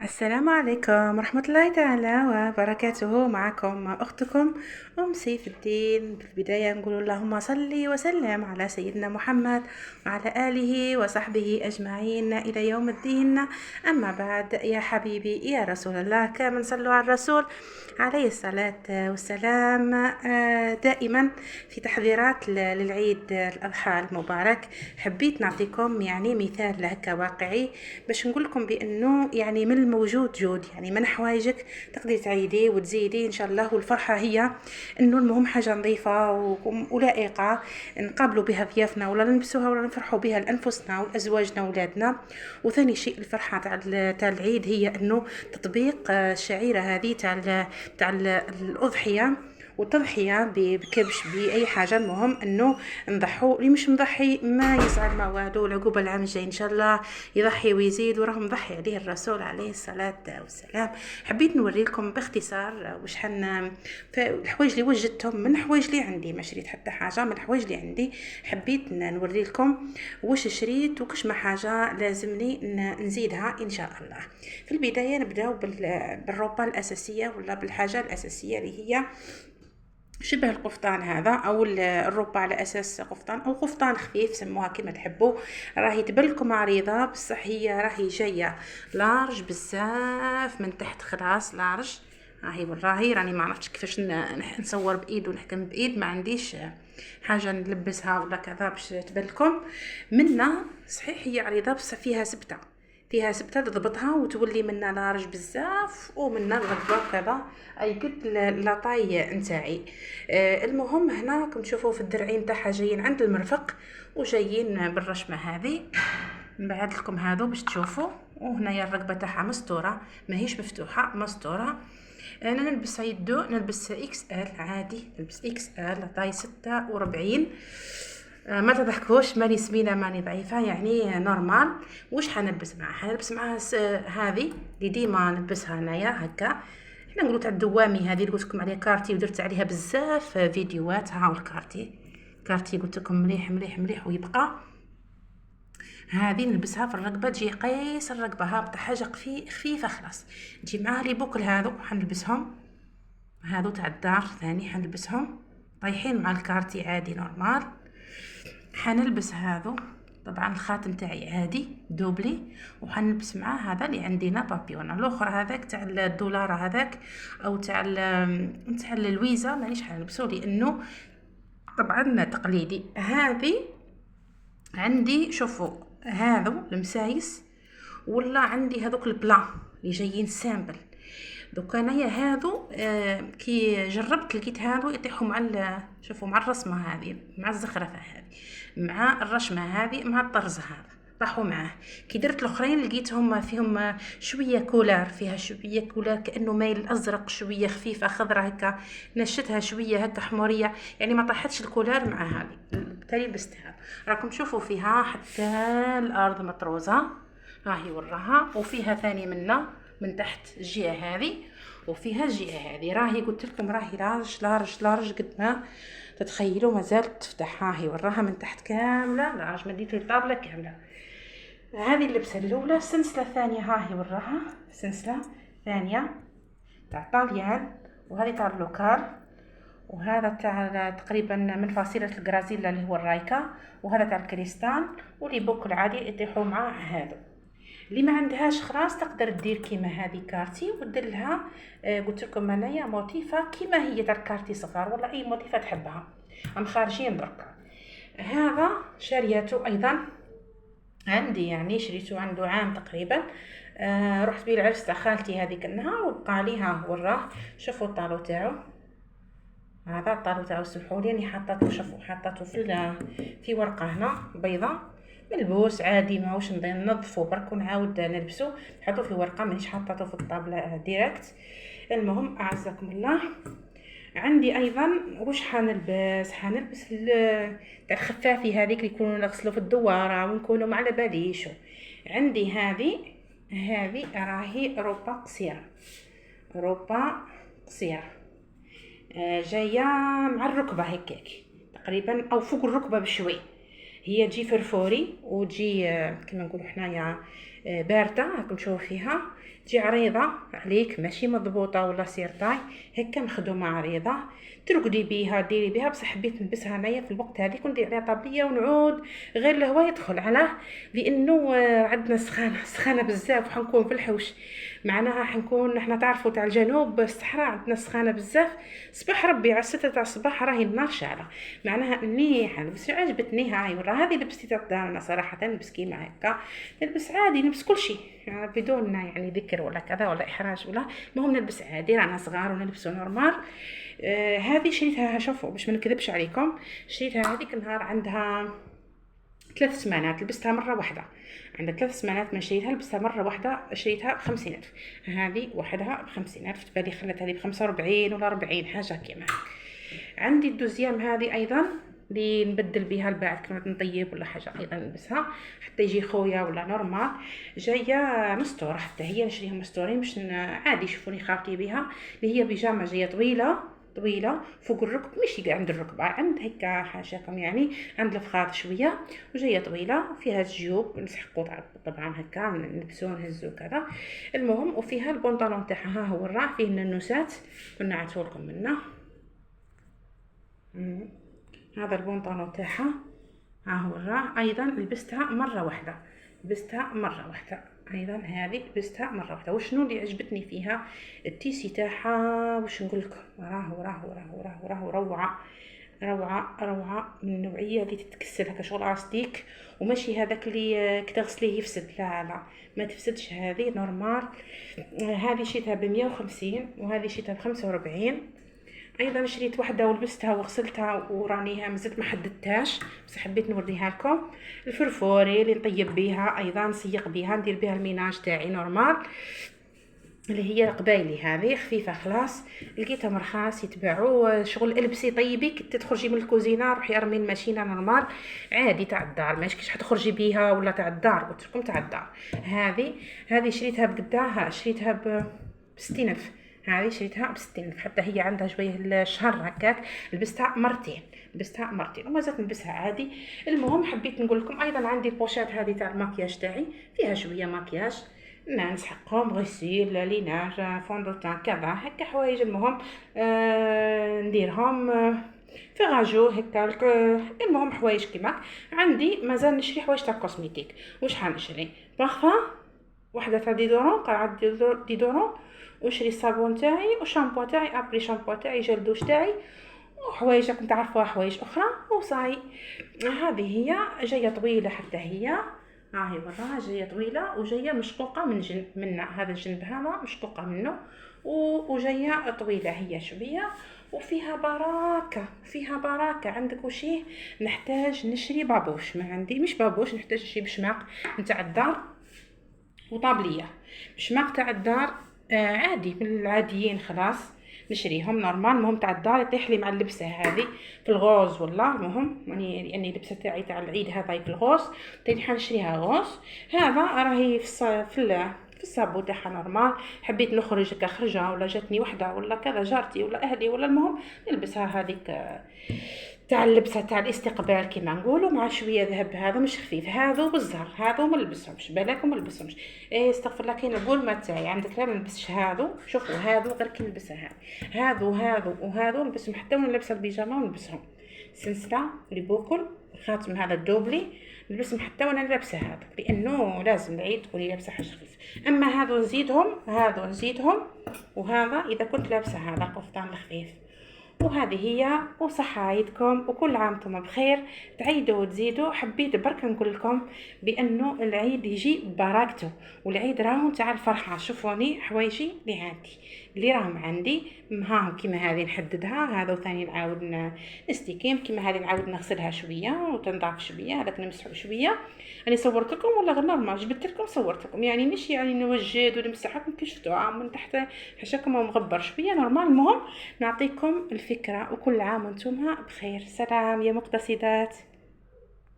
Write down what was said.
السلام عليكم ورحمة الله تعالى وبركاته. معكم أختكم أم سيف الدين. في البداية نقول اللهم صل وسلم على سيدنا محمد وعلى آله وصحبه أجمعين إلى يوم الدين. أما بعد، يا حبيبي يا رسول الله، كامل صلوا على الرسول عليه الصلاة والسلام. دائما في تحضيرات للعيد الأضحى المبارك، حبيت نعطيكم مثال هكا واقعي باش نقول لكم بانه من الموجود جود، من حوايجك تقدري تعيدي وتزيدي ان شاء الله. والفرحه هي انه المهم حاجه نظيفه ولائقه نقابلوا بها ضيافنا، ولا نلبسوها ولا نفرحوا بها لانفسنا ولازواجنا واولادنا. وثاني شيء الفرحه تاع العيد هي انه تطبيق الشعيره هذه تاع الاضحيه والتضحية بكبش بأي حاجة. المهم أنه نضحوا، اللي مش مضحي ما يزعل ما والو، العقوبة العام الجاي إن شاء الله يضحي ويزيد، وراه مضحي عليه الرسول عليه الصلاة والسلام. حبيت نوري لكم باختصار وش الحوايج اللي وجدتهم من الحوايج اللي عندي، ما شريت حتى حاجة من الحوايج اللي عندي. حبيت نوري لكم وش شريت وكش ما حاجة لازمني نزيدها إن شاء الله. في البداية نبداو بالروبة الأساسية ولا بالحاجة الأساسية اللي هي شبه القفطان هذا، او الروبة على اساس قفطان او قفطان خفيف، سموها كما تحبوا. راهي تبلكم عريضة، بصح هي راهي جايه لارج بزاف من تحت، خلاص لارج. راهي والراهي راني ما عرفتش كيفاش نصور بايد ونحكم بايد، ما عنديش حاجه نلبسها ولا كذا باش تبلكم منا. صحيح هي عريضه بصح فيها سبتة تضبطها وتولي منا لارج بزاف، ومنا الغدوة كذا اي قد لاطاي نتاعي. المهم هنا راكم تشوفوا في الدرعين تاعها جايين عند المرفق وجايين بالرشمه هذه. نبعد لكم هذو باش تشوفوا. وهنايا الرقبه تاعها مستوره، ماهيش مفتوحه، مستوره. انا نلبس يدو، نلبس اكس ال عادي، نلبس اكس ال طاي 46. ما تضحكوش، ماني سمينه ماني ضعيفه، نورمال. وش حنلبس معها؟ حنلبس معها هذه اللي ديما نلبسها انايا هكا. احنا نقولوا تاع الدوامي هذه اللي قلت لكم عليها كارتي، ودرت عليها بزاف فيديوهات. ها الكارتي قلت لكم مليح مليح مليح ويبقى. هذه نلبسها في الرقبه، تجي قيس الرقبه هابطه، حاجه خفيفه خلاص. تجي معاها لي بوكل هذو حنلبسهم، هذو تاع الدار ثاني حنلبسهم طايحين مع الكارتي عادي نورمال. حنلبس هذو طبعا الخاتم تاعي عادي دوبلي، وحنلبس معاه هذا اللي عندنا بابيون. الاخر هذاك تاع الدولار هذاك او تاع اللويزا مانيش حنلبسو لانه طبعا تقليدي. هذه عندي شوفوا هذو المسايس، ولا عندي هذوك البلا اللي جايين سامبل. دوك انايا هذو كي جربت لقيت هذو يطيحوا مع شوفوا مع الرسمه هذه، مع الزخرفه هذه، مع الرشمه هذه، مع الطرز هذا طاحوا معاه. كي درت الاخرين لقيتهم فيهم شويه كولار، فيها شويه كولار كانه مايل الازرق، شويه خفيفه خضراء هكا، نشتها شويه هكا حموريه، ما طاحتش الكولار مع هذه، بالتالي لبستها. راكم تشوفوا فيها حتى الارض مطروزه، راهي وراها. وفيها ثاني منا من تحت الجهه هذه، وفيها الجهه هذه. راهي قلت لكم راهي لارج لارج لارج قد ما تتخيلوا، ما زالت تفتح. راهي وراها من تحت كامله لارج، مديت الطابله كامله. هذه اللبسه الاولى. السلسله الثانيه ها هي وراها، سلسله ثانيه تاع طاليان، وهذه تاع اللوكال، وهذا تاع تقريبا من فاصله البرازيل اللي هو الرايكا، وهذا تاع الكريستال. ولي بوك العادي يطيحوا مع هذا. اللي ما عندهاش خلاص تقدر دير كيما هذه كارتي ودلها قلت لكم انايا موتيفه كيما هي تاع كارتي صغار، ولا اي موتيفه تحبها. هم خارجين دركا. هذا شاريته ايضا عندي، شريته عنده عام تقريبا. رحت بيه العرس تاع خالتي هذيك النهار، وبقى ليها وراه. شوفوا الطالو تاعو، هذا الطالو تاعو سمحولي اني حطيته، شوفوا حطيته في ورقه هنا بيضه، ملبوس عادي، ماهوش ننظفو برك ونعاود نلبسو، نحطو في ورقه، مانيش حطيته في الطابله ديريكت. المهم اعزكم الله، عندي ايضا وش حنلبس تاع الخفافي هذيك اللي يكونوا نغسلوا في الدواره ونكونوا مع باليش. عندي هذه راهي روبا قصيره جايه مع الركبه هكاك تقريبا، او فوق الركبه بشوي. هي تجي فرفوري وتجي كما نقولوا حنايا باردة راكم تشوفوا فيها، تجي عريضة عليك ماشي مضبوطة ولا سيرطاي، هكا مخدومة عريضة ترقدي بيها ديري بها. بصح حبيت نلبسها انايا في الوقت هذيك وندير عليها طابلية ونعود غير الهواء يدخل. علاه؟ لانه عندنا سخانة بزاف وحنكون في الحوش، معناها حنكون احنا تعرفوا تاع الجنوب الصحراء عندنا سخانة بزاف. صباح ربي على 6 تاع الصباح راهي النار شاعلة، معناها مليحة نلبس. عجبتني هاي ورا هذه لبستي تاع دارنا صراحة، نلبس كيما هكا، نلبس عادي، نلبس كل شيء يعني بدون يعني ذكر ولا كذا ولا احراج ولا، المهم نلبس عادي، رانا صغار ونلبسوا نورمال. هذه شريتها، شوفوا باش ما نكذبش عليكم، شريتها هذيك النهار عندها 3 سمانات، لبستها مرة واحدة. عندها 3 سمانات من شريتها، لبستها مرة واحدة، شريتها ب50,000. هذه وحدها ب50,000، تبالي خلت هذه ب45 ولا 40 حاجة كيما هيك. عندي الدوزيام هذه أيضا اللي نبدل بها البعد كما نطيب ولا حاجة، أيضا نلبسها حتى يجي خويا ولا نورمال. جاية مستورة حتى هي، نشريها مستورين باش عادي يشوفوني خاوتي بها، اللي هي بيجامة جاية طويلة فوق الركب، ماشي عند الركبة، عند هكا حاشاكم يعني عند الفخاذ شوية، وجاية طويلة فيها الجيوب نسحقو طبعا هكا نلبسو نهزو كذا. المهم وفيها البنطلون تاعها، ها هو الراع فيه النانوسات كنا عطولكم منه. هذا البنطلون تاعها، ها هو الراع. ايضا لبستها مرة واحدة، ايضا هذه لبستها مره واحده. وشنو اللي عجبتني فيها؟ التيسي تاعها، واش نقول لكم، راهو روعه من النوعيه اللي تتكسر هكا، شغل لاستيك، وماشي هذاك اللي كتغسليه يفسد، لا ما تفسدش، هذه نورمال. هذه شريتها ب150 وهذه شريتها ب45. ايضا شريت واحده ولبستها وغسلتها ورانيها مازلت ما حددتهاش، بس حبيت نوريها لكم. الفرفوري اللي نطيب بيها، ايضا نسيق بيها، ندير بها الميناج تاعي نورمال، اللي هي قبايلي هذه خفيفه خلاص، لقيتها مرخاص يتباعوا. شغل البسي طيبي كي تخرجي من الكوزينه، روحي ارمي الماشينه نورمال عادي تاع الدار، ماشي حتخرجي بيها ولا تاع الدار، قلت لكم تاع الدار. هذه شريتها بقداها، شريتها ب60,000. هذه شريتها ب60,000، حتى هي عندها شويه الشهر هكاك، لبستها مرتين وما زلت نلبسها عادي. المهم حبيت نقول لكم ايضا عندي البوشات هذه تاع الماكياج تاعي، فيها شويه ماكياج نسحقهم، غسيل، ليناج، فوندوتان كذا هكا حوايج. المهم نديرهم في غاجو هكا. المهم حوايج كيما عندي. مازال نشري حوايج تاع كوسميتيك. واش حنشري؟ بارفان وحده تاع ديدورون، قاعد ديدورون، وشري الصابون تاعي وشامبو تاعي، ابري شامبو تاعي، جل دوش تاعي، وحوايج راكم تعرفوها حوايج اخرى وصاي. هذه هي جايه طويله حتى هي، هاهي وراها جايه طويله وجايه مشقوقه من جنب، من هذا الجنب هذا مشقوقه منه، وجايه طويله هي شويه، وفيها بركه. عندك وشي نحتاج نشري بابوش، ما عندي مش بابوش، نحتاج نشري بشماق نتاع الدار وطابليه. بشماق تاع الدار عادي من العاديين خلاص نشريهم نورمال. المهم تاع الدار يطيح لي مع اللبسه هذه في الغوز ولا، المهم يعني اللبسه تاعي تاع العيد هذا في الغوز، تاني حنشريها غوز. هذا راهي في الصابو تاعها نورمال. حبيت نخرج كخرجه ولا جاتني وحده ولا كذا جارتي ولا اهلي ولا، المهم نلبسها هذيك تاع اللبسه تاع الاستقبال كيما نقولوا، مع شويه ذهب. هذا مش خفيف، هذو بالزهر، هذو ما نلبسهمش، بالكم ما نلبسهمش. استغفر الله، كاين نقول ما تاعي عندك لا ما نلبسش هذو. شوفوا هذو غير كي نلبسها، هذو نلبسهم حتى وانا لابسه البيجامه ونلبسهم. سلسله لي بوكل، خاتم هذا الدوبلي نلبسهم حتى وانا لابسه هذا، لانه لازم العيد تكوني لابسه حاجه خفيفه. اما هذو نزيدهم، وهذا اذا كنت لابسه هذا قفطان الخفيف. وهذه هي، وصحة عيدكم وكل عام وانتم بخير، تعيدوا وتزيدوا. حبيت برك نقول لكم بانه العيد يجي ببركته، والعيد راهو تاع الفرحه. شوفوني حوايجي اللي راهم عندي هاهم كيما هذه نحددها، هذا وثاني نعاود نستيكيم كيما هذه، نعاود نغسلها شويه وتنضاف شويه، هذاك نمسحو شويه. انا صورت لكم ولا غير نورمال جبت لكم صورت لكم، يعني مش يعني نوجد ونمسحكم كي شفتوها من تحت حشاكم مغبر شويه نورمال. المهم نعطيكم الفكره، وكل عام وانتم بخير. سلام يا مقتصدات.